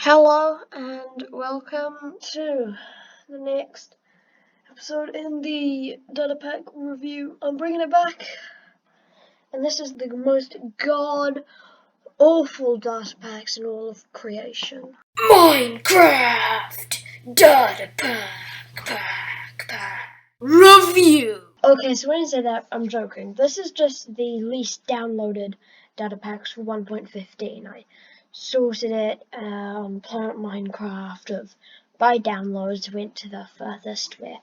Hello and welcome to the next episode in the Datapack review. I'm bringing it back, and this is the most god-awful Datapacks in all of creation. Minecraft Datapack review. Okay, so when I say that, I'm joking. This is just the least downloaded Datapacks for 1.15. I sorted it on Planet Minecraft by downloads, went to the furthest where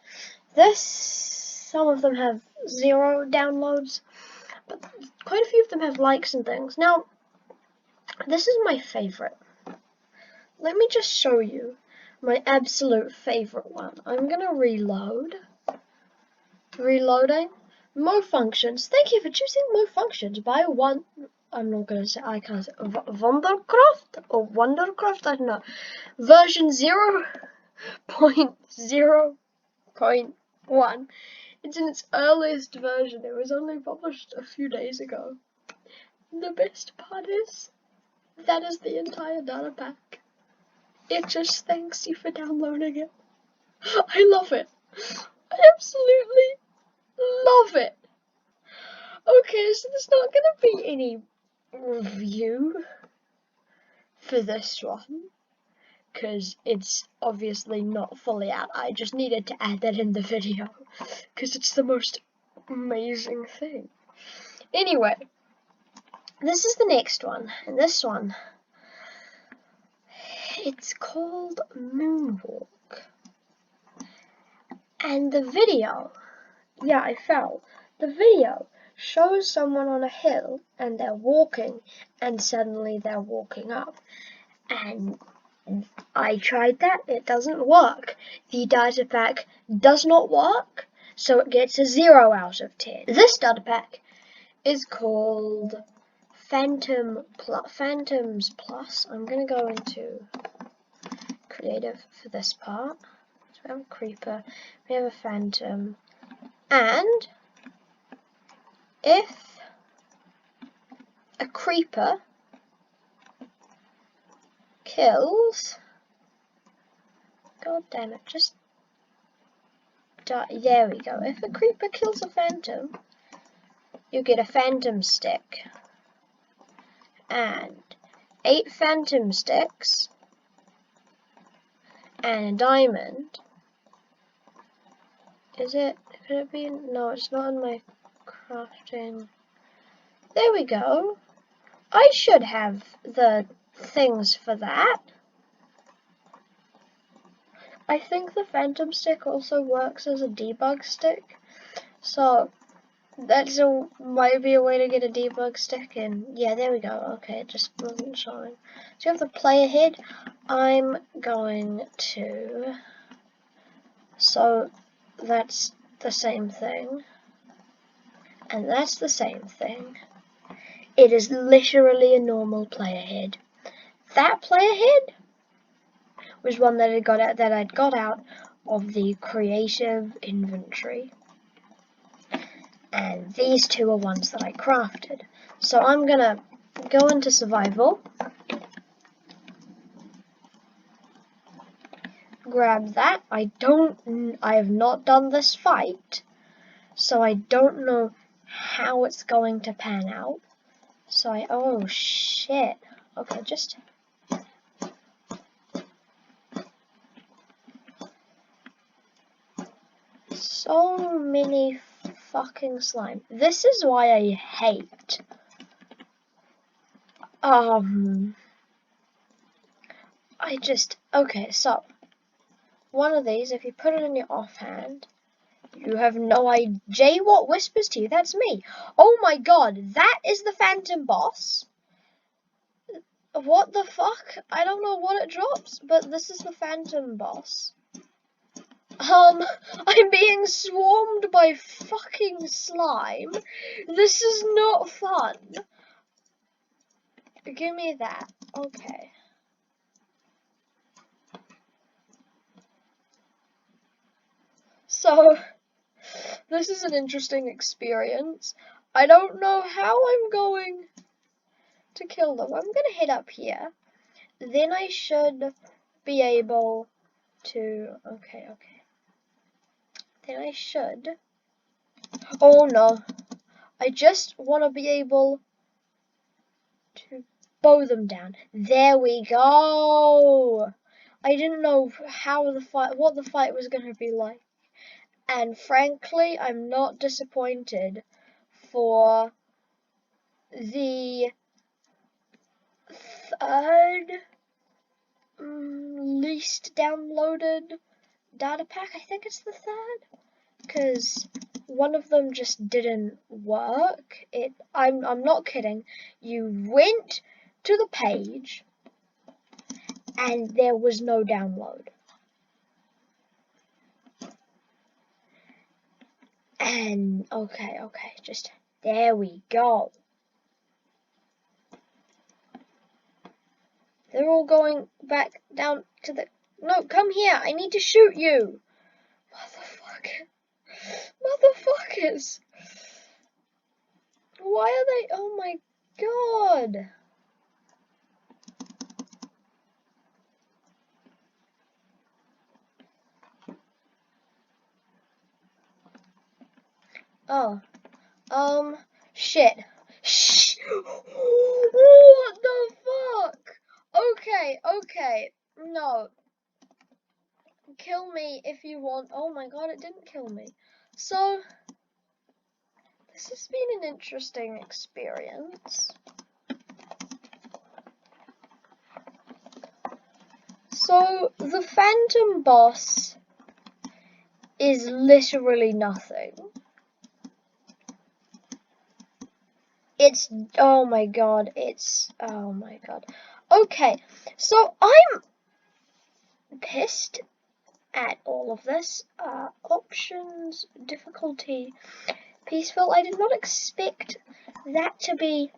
some of them have 0 downloads, but quite a few of them have likes and things. Now, this is my favorite. Let me just show you my absolute favorite one. I'm gonna reload. Reloading. Mofunctions. Thank you for choosing Mofunctions by one. I'm not gonna say. I can't say. Wondercraft or Wondercraft. I don't know. Version 0.0.1. It's in its earliest version. It was only published a few days ago. The best part is that is the entire data pack. It just thanks you for downloading it. I love it. I absolutely love it. Okay, so there's not gonna be any review for this one because it's obviously not fully out. I just needed to add that in the video because it's the most amazing thing. Anyway, this is the next one, and this one, it's called Moonwalk. And the video, yeah, I fell. The video shows someone on a hill and they're walking, and suddenly they're walking up. And I tried that, it doesn't work. The data pack does not work, so it gets a 0 out of 10. This data pack is called Phantoms Plus. I'm gonna go into creative for this part. So we have a creeper, we have a phantom, and if a creeper kills, god damn it, just die. There we go. If a creeper kills a phantom, you get a phantom stick and 8 phantom sticks and a diamond. Is it? Could it be? No, it's not in my crafting. There we go. I should have the things for that. I think the phantom stick also works as a debug stick, so that's might be a way to get a debug stick in. Yeah, there we go. Okay, it just wasn't showing. So you have the player head. I'm going to. So that's the same thing, and that's the same thing. It is literally a normal player head. That player head was one that I'd got out of the creative inventory. And these two are ones that I crafted. So I'm gonna go into survival, grab that. I have not done this fight, so I don't know how it's going to pan out. So oh shit. Okay, just so many fucking slime. This is why I hate okay, so one of these, if you put it in your offhand, you have no idea what whispers to you. That's me. Oh my god, that is the phantom boss. What the fuck? I don't know what it drops, but this is the phantom boss. I'm being swarmed by fucking slime. This is not fun. Give me that. Okay. So, this is an interesting experience. I don't know how I'm going to kill them. I'm gonna head up here. then I should be able to, okay. Then I should, oh no, I just want to be able to bow them down. There we go. I didn't know what the fight was going to be like. And frankly, I'm not disappointed for the third least downloaded Datapack. I think it's the third, because one of them just didn't work. I'm not kidding. You went to the page and there was no download. And okay, just there we go. They're all going back down to the, no, come here, I need to shoot you. Motherfuckers. Why are they, oh my god. Oh, shit. Shh. What the fuck? Okay. No. Kill me if you want. Oh my god, it didn't kill me. So, this has been an interesting experience. So, the Phantom Boss is literally nothing. It's, oh my god. Okay, so I'm pissed at all of this. Options, difficulty, peaceful. I did not expect that to be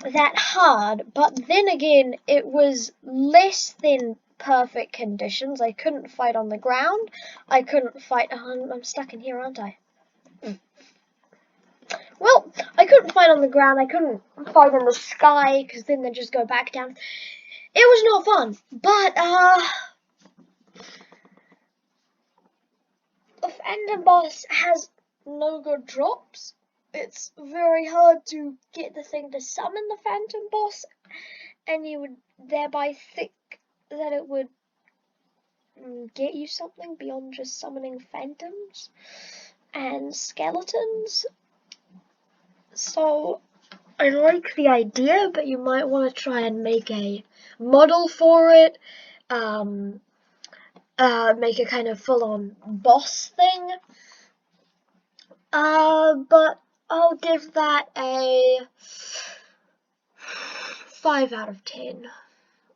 that hard, but then again, it was less than perfect conditions. I couldn't fight on the ground. I couldn't fight. I'm stuck in here, aren't I? Well, I couldn't fight on the ground. I couldn't fight in the sky because then they'd just go back down. It was not fun, but the Phantom Boss has no good drops. It's very hard to get the thing to summon the Phantom Boss, and you would thereby think that it would get you something beyond just summoning phantoms and skeletons. So I like the idea, but you might want to try and make a model for it, make a kind of full-on boss thing. But I'll give that a 5 out of 10.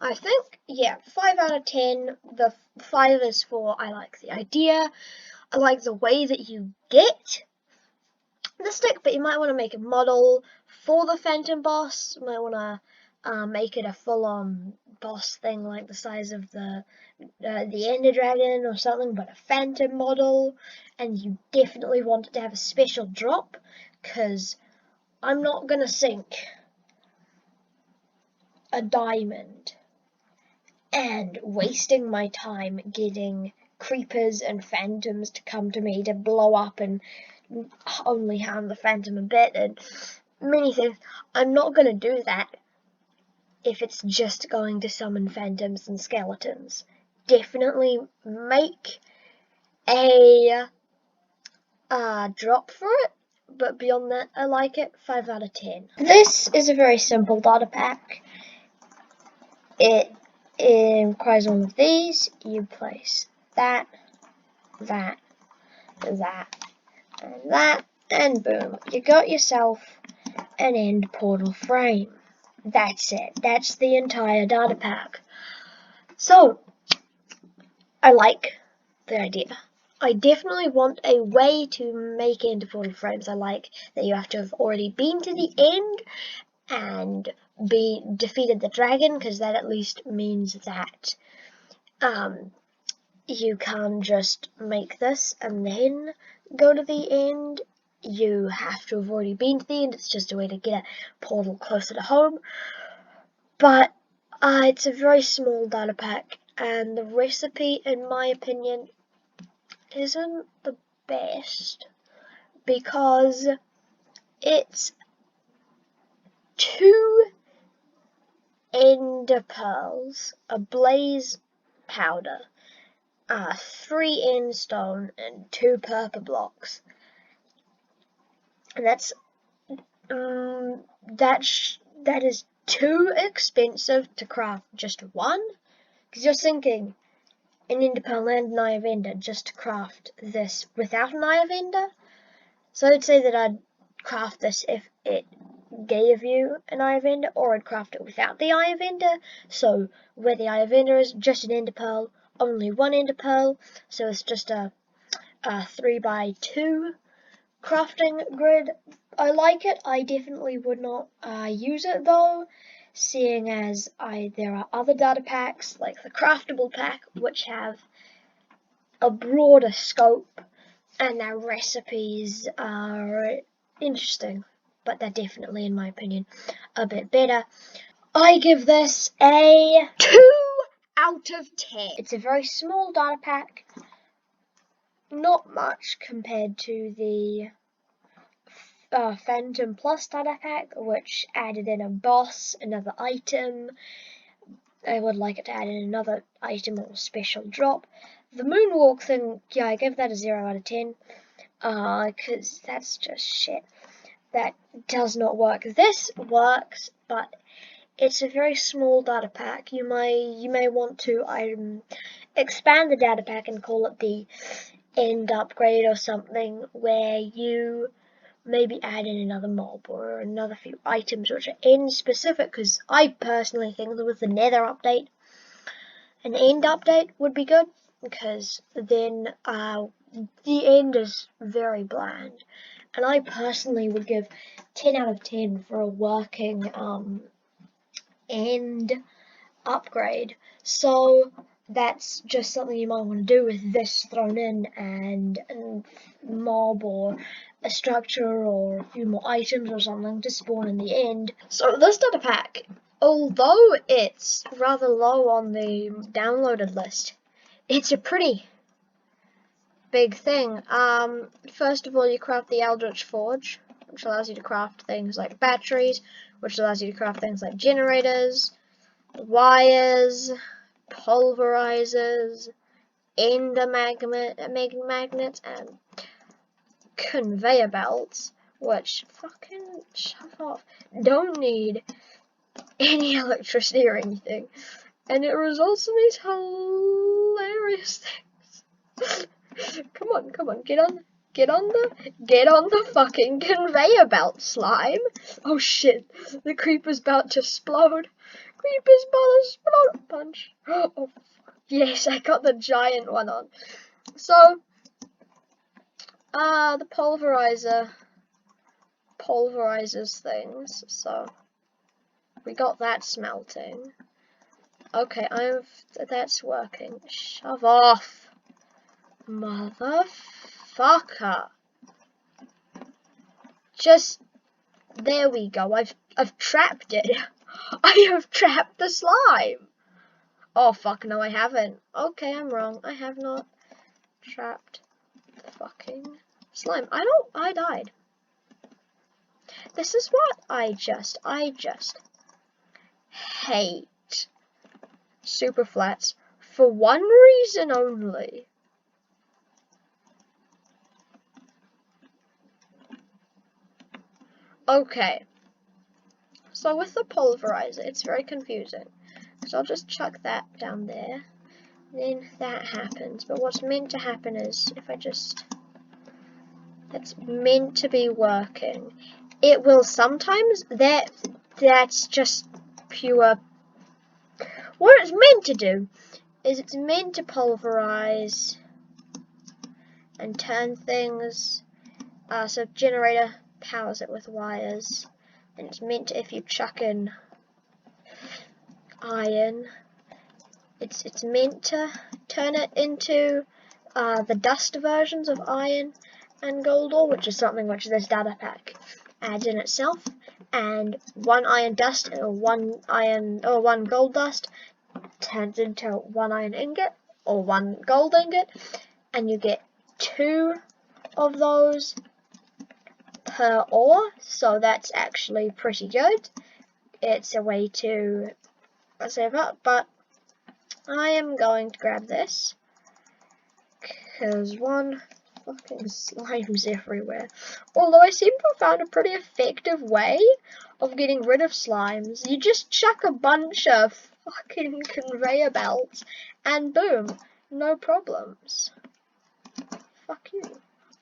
I think, yeah, 5 out of 10. The 5 is for I like the idea. I like the way that you get the stick, but you might want to make a model for the Phantom Boss. You might want to make it a full-on boss thing, like the size of the Ender Dragon or something, but a Phantom model. And you definitely want it to have a special drop, because I'm not going to sink a diamond and wasting my time getting creepers and phantoms to come to me to blow up and only harm the phantom a bit and many things. I'm not going to do that if it's just going to summon phantoms and skeletons. Definitely make a drop for it, but beyond that, I like it. 5 out of 10. This is a very simple data pack. It requires one of these. You place that, and that, and boom, you got yourself an end portal frame. That's it. That's the entire data pack. So, I like the idea. I definitely want a way to make end portal frames. I like that you have to have already been to the end and defeated the dragon, because that at least means that you can't just make this and then go to the end. You have to have already been to the end. It's just a way to get a portal closer to home. But It's a very small data pack, and the recipe, in my opinion, isn't the best because it's 2 ender pearls, a blaze powder, 3 end stone, and 2 purple blocks. And that is too expensive to craft just one. Because you're sinking an ender pearl and an eye of ender just to craft this without an eye of ender. So I'd say that I'd craft this if it gave you an eye of ender, or I'd craft it without the eye of ender. So where the eye of ender is just an ender pearl, only 1 ender pearl, so it's just a 3x2 crafting grid. I like it. I definitely would not use it though, seeing as there are other data packs like the craftable pack which have a broader scope and their recipes are interesting, but they're definitely, in my opinion, a bit better. I give this a 2 out of 10. It's a very small data pack, not much compared to the Phantom Plus data pack, which added in a boss, another item. I would like it to add in another item or special drop. The moonwalk thing, yeah, I give that a 0 out of 10. Because that's just shit. That does not work. This works, but it's a very small data pack. You may want to expand the data pack and call it the end upgrade or something, where you maybe add in another mob or another few items which are end specific, because I personally think that with the Nether update, an end update would be good, because then the end is very bland, and I personally would give 10 out of 10 for a working end upgrade. So that's just something you might want to do with this thrown in, and mob or a structure or a few more items or something to spawn in the end. So this data pack, although it's rather low on the downloaded list, it's a pretty big thing. First of all, you craft the Eldritch Forge, which allows you to craft things like batteries, which allows you to craft things like generators, wires, pulverizers, ender magnets, and conveyor belts, which fucking shut off, don't need any electricity or anything, and it results in these hilarious things. Come on, get on the fucking conveyor belt, slime. Oh shit, the creeper's about to explode. Creeper's about to explode. Punch. Oh, yes, I got the giant one on. So, the pulverizes things, so we got that smelting. Okay, that's working. Shove off, motherfucker. Just, there we go. I've trapped it. I have trapped the slime. Oh fuck, no I haven't. Okay, I'm wrong. I have not trapped the fucking slime. I died. This is what I just hate super flats for one reason only. Okay, so with the pulverizer, it's very confusing. So I'll just chuck that down there, then that happens. But what's meant to happen is, if I just, that's meant to be working. It will sometimes, that's just pure, what it's meant to do is it's meant to pulverize and turn things, so generator powers it with wires, and it's meant to, if you chuck in iron, it's meant to turn it into the dust versions of iron and gold ore, which is something which this data pack adds in itself, and one iron dust or one gold dust turns into one iron ingot or one gold ingot, and you get 2 of those per ore, so that's actually pretty good. It's a way to save up, but I am going to grab this because one, fucking slimes everywhere. Although I seem to have found a pretty effective way of getting rid of slimes. You just chuck a bunch of fucking conveyor belts and boom, no problems. Fuck you.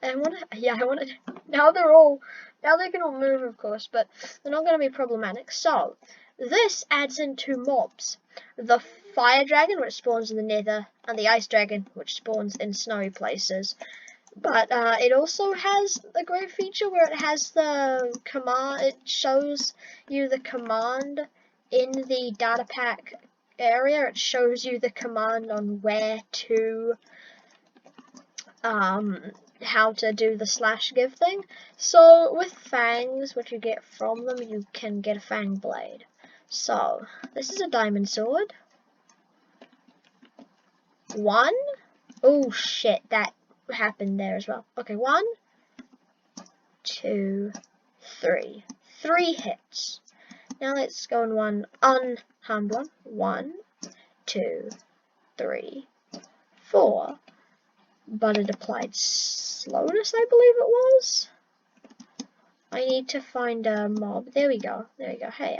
I wanna, now they can all move, of course, but they're not gonna be problematic. So, this adds in 2 mobs. The fire dragon, which spawns in the nether, and the ice dragon, which spawns in snowy places. But it also has a great feature where it has the command, it shows you the command in the Datapack area. It shows you the command on where to, how to do the /give thing. So with fangs, which you get from them, you can get a fang blade. So this is a diamond sword. 1. Oh shit, that happened there as well. Okay, 1, 2, 3. 3 hits. Now let's go in one unharmed one. 1, 2, 3, 4. But it applied slowness, I believe it was. I need to find a mob. There we go. There we go. Hey,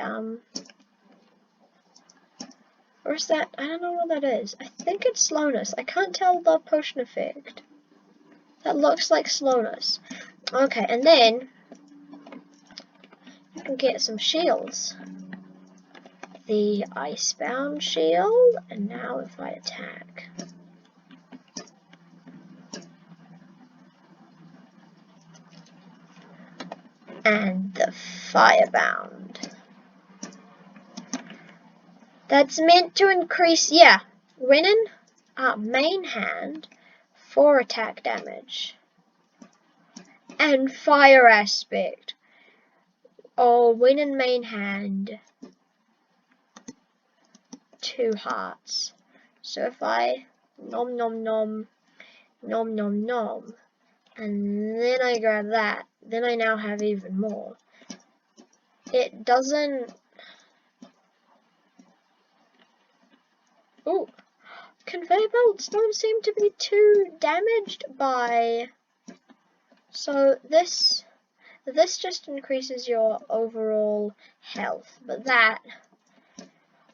where's that? I don't know what that is. I think it's slowness. I can't tell the potion effect. That looks like slowness. Okay, and then you can get some shields. The icebound shield, and now if I attack. And the firebound. That's meant to increase, yeah, winning main hand 4 attack damage. And fire aspect. Oh, winning main hand 2 hearts. So if I nom nom nom, nom nom nom, and then I grab that, then I now have even more. It doesn't... Ooh, conveyor belts don't seem to be too damaged by... So this just increases your overall health, but that...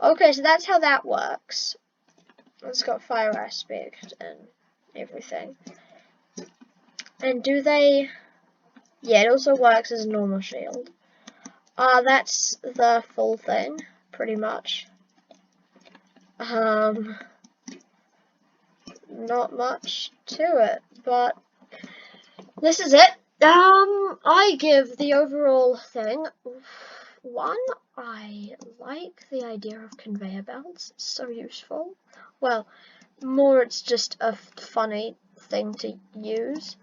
Okay, so that's how that works. It's got fire aspect and everything. And do they... Yeah, it also works as a normal shield. That's the full thing, pretty much. Not much to it, but this is it. I give the overall thing 1. I like the idea of conveyor belts. It's so useful. Well, more it's just a funny thing to use.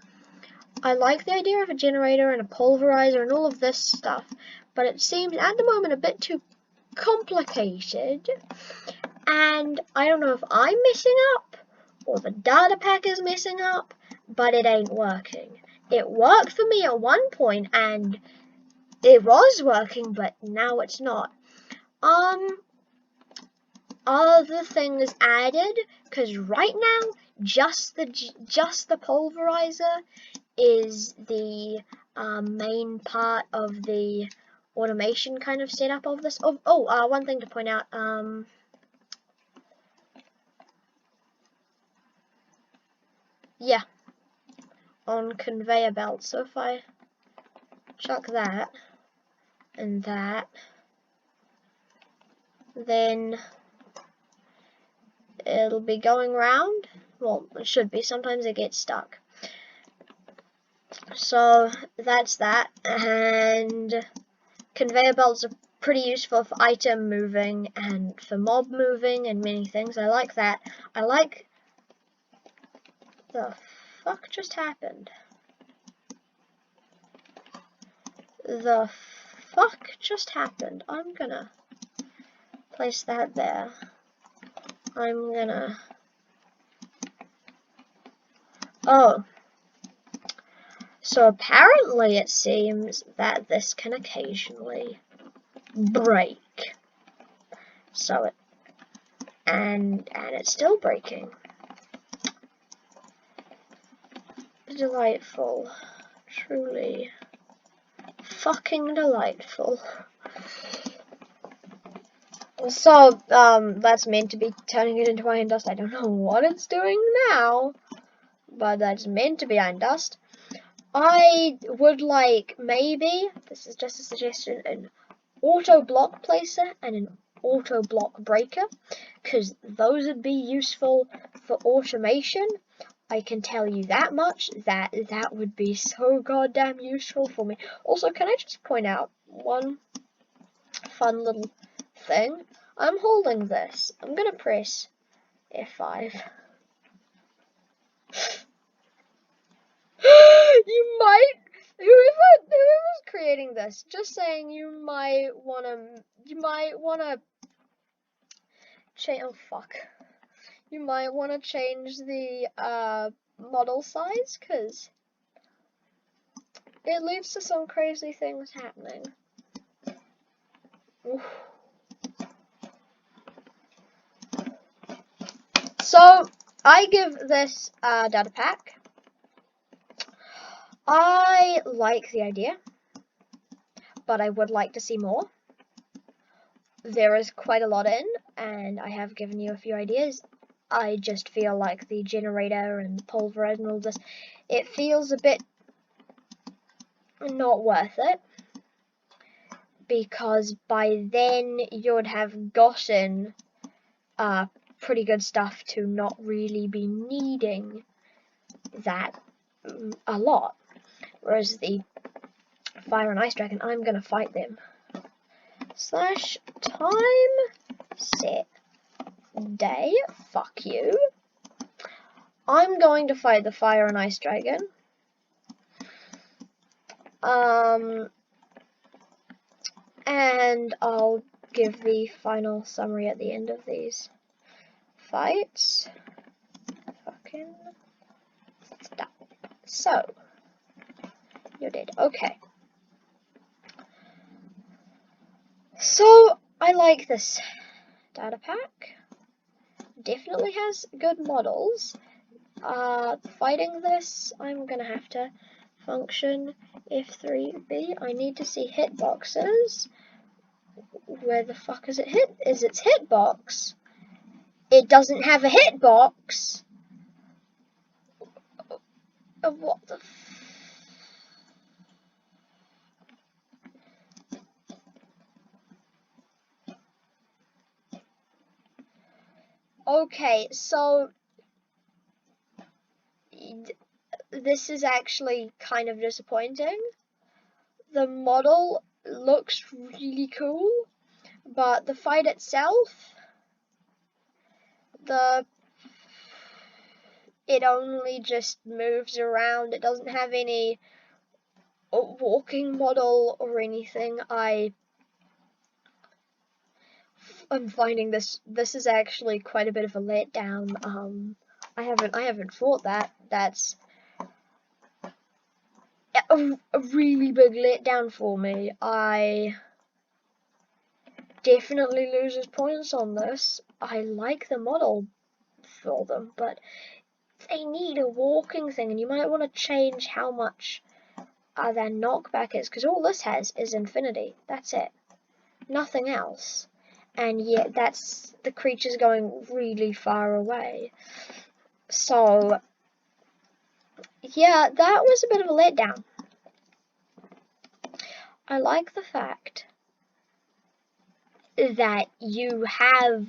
I like the idea of a generator and a pulverizer and all of this stuff, but it seems at the moment a bit too complicated, and I don't know if I'm messing up or the Datapack is messing up, but it ain't working. It worked for me at one point and it was working, but now it's not. Other things added, because right now just the pulverizer is the main part of the automation kind of setup of this. One thing to point out, yeah, on conveyor belts. So if I chuck that and that, then it'll be going round. Well, it should be. Sometimes it gets stuck. So that's that. And conveyor belts are pretty useful for item moving and for mob moving and many things. I like that. I like... The fuck just happened? The fuck just happened? I'm gonna place that there. I'm gonna... Oh. So apparently it seems that this can occasionally break. So it... And it's still breaking. Delightful. Truly. Fucking delightful. So, that's meant to be turning it into iron dust. I don't know what it's doing now, but that's meant to be iron dust. I would like, maybe, this is just a suggestion, an auto block placer and an auto block breaker, because those would be useful for automation. I can tell you that much, that would be so goddamn useful for me. Also, can I just point out one fun little thing? I'm holding this. I'm gonna press F5. You might, whoever's creating this, just saying, you might wanna change. Oh fuck. You might wanna change the model size, cause it leads to some crazy things happening. Oof. So, I give this Datapack. I like the idea, but I would like to see more. There is quite a lot in, and I have given you a few ideas. I just feel like the generator and the pulverizer and all this, it feels a bit not worth it, because by then you'd have gotten pretty good stuff to not really be needing that a lot. Whereas the fire and ice dragon, I'm gonna fight them. /time set day, fuck you. I'm going to fight the fire and ice dragon. And I'll give the final summary at the end of these fights. Fucking stop. So, you're dead. Okay. So, I like this Datapack. Definitely has good models. Fighting this, I'm gonna have to function F3B. I need to see hitboxes. Where the fuck is it hit? Is its hitbox? It doesn't have a hitbox. What the Okay, so this is actually kind of disappointing. The model looks really cool, but the fight itself, it only just moves around. It doesn't have any walking model or anything. I'm finding this is actually quite a bit of a letdown. I haven't fought that. That's a really big letdown for me. I definitely loses points on this. I like the model for them, but they need a walking thing, and you might want to change how much their knockback is, because all this has is infinity. That's it. Nothing else. And yet that's the creature's going really far away. So yeah, that was a bit of a letdown. I like the fact that you have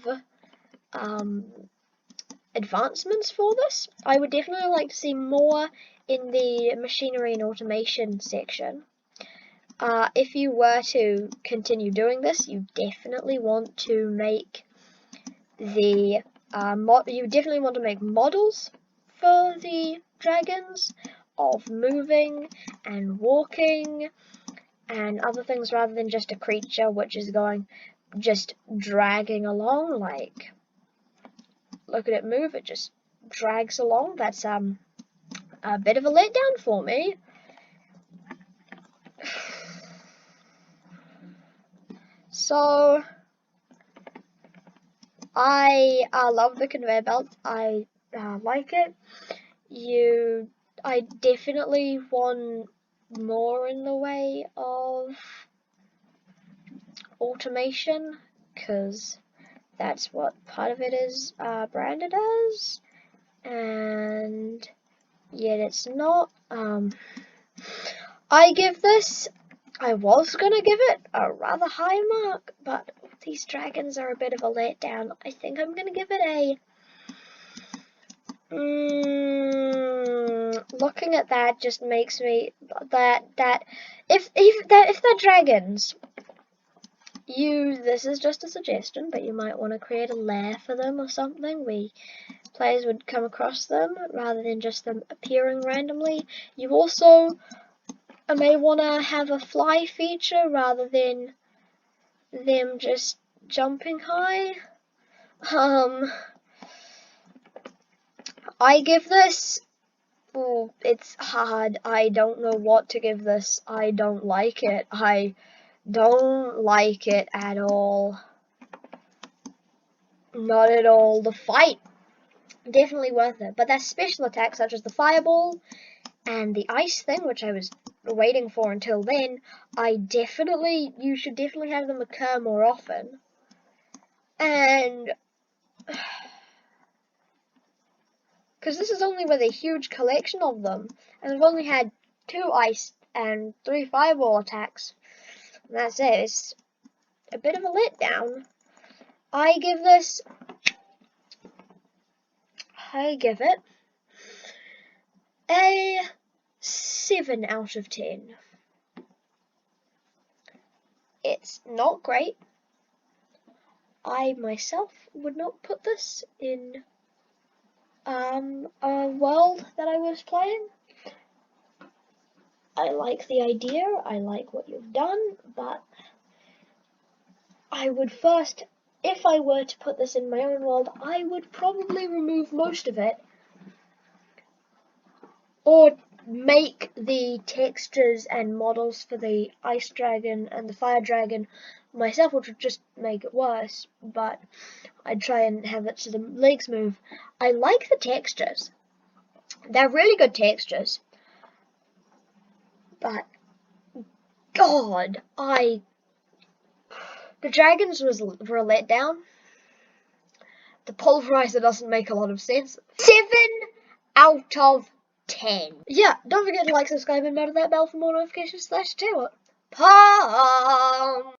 advancements for this. I would definitely like to see more in the machinery and automation section. If you were to continue doing this, you definitely want to make the you definitely want to make models for the dragons of moving and walking and other things rather than just a creature which is just dragging along. Like, look at it move, it just drags along. That's a bit of a letdown for me. So I love the conveyor belt. I like it. I definitely want more in the way of automation, because that's what part of it is branded as, and yet it's not. I was gonna give it a rather high mark, but these dragons are a bit of a letdown. I think I'm gonna give it a. Looking at that just makes me if they're dragons, this is just a suggestion, but you might want to create a lair for them or something where players would come across them rather than just them appearing randomly. You also may want to have a fly feature rather than them just jumping high. I give this. Oh, it's hard. I don't know what to give this. I don't like it. I don't like it at all. Not at all. The fight, definitely worth it. But that special attack, such as the fireball and the ice thing, which I was waiting for until then, you should definitely have them occur more often. And because this is only with a huge collection of them, and I've only had 2 ice and 3 fireball attacks. And that's it. It's a bit of a letdown. I give it a 7 out of 10. It's not great. I myself would not put this in a world that I was playing. I like the idea, I like what you've done, but I would first, if I were to put this in my own world, I would probably remove most of it, or make the textures and models for the ice dragon and the fire dragon myself, which would just make it worse, but I'd try and have it so the legs move. I like the textures. They're really good textures. But, God, the dragons were a letdown. The polarizer doesn't make a lot of sense. 7 out of 10. Yeah, don't forget to like, subscribe, and notify that bell for more notifications. Tell you what, palm.